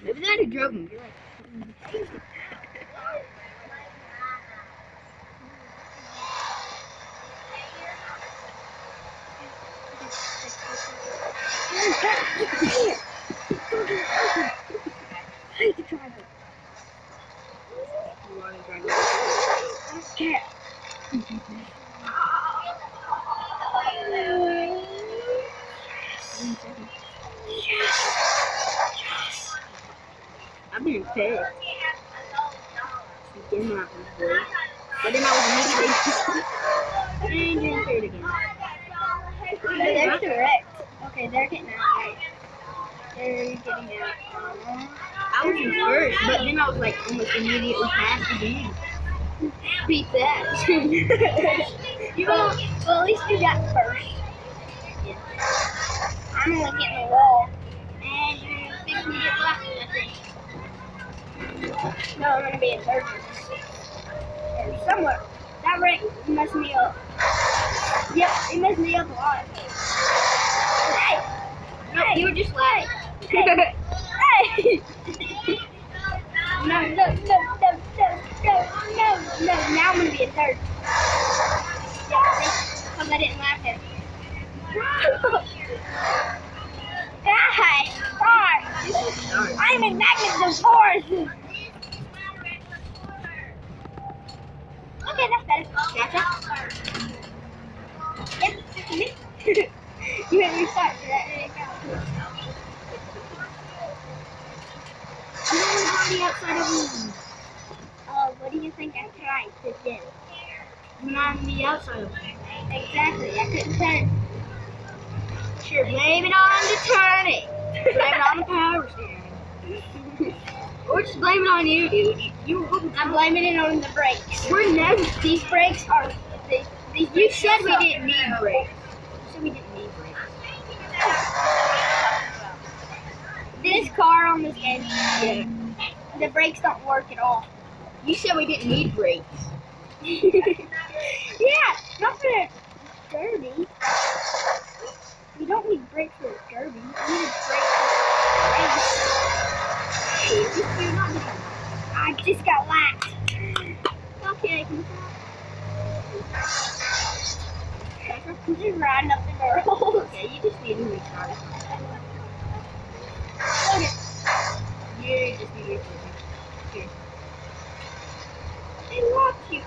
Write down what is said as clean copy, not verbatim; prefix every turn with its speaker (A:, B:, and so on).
A: Maybe that drove him. You're right.
B: I hate the driver.
A: You want to drive it?
B: Yeah. Yes.
A: I've been pissed. She did not was good. But then I was immediately and didn't it again.
B: They're direct. Okay, they're getting out. They're getting out.
A: I was in first, but then I was like almost immediately past again.
B: Beat that. well, at least you got first.
A: Yeah.
B: I'm only getting the wall. And you're fixing to get left, I think. No, I'm going to be in third. Or somewhere. That wreck messed me up. Yep, it messed me up a lot. Hey!
A: No, you were just like.
B: Hey! Hey! No. Now I'm going to be in third. Yeah, see? Because I didn't laugh at it. I'm in magnet force. Okay, that's better.
A: Gotcha.
B: Yeah, that's me. You had restart, so that didn't count.
A: I'm on the outside of you.
B: What do you think I tried to do?
A: I'm on the outside of you.
B: Exactly, I couldn't turn.
A: Sure, blame it on the turning. Blame it on the power steering. Or just blame it on you, dude.
B: I'm blaming it on the brakes.
A: We're never.
B: These brakes are.
A: You said we didn't need brakes. You said we didn't need brakes.
B: This car on this edge, the brakes don't work at all.
A: You said we didn't need brakes.
B: Yeah, not for a derby. You don't need brakes for a derby. You need brakes for a race.
A: Hey, at least you're not doing that.
B: I just got lapped.
A: Okay, I can
B: I'm just riding up the girl.
A: Okay, you just need to restart it.
B: Okay.
A: You just need to restart it. Here.
B: I love you.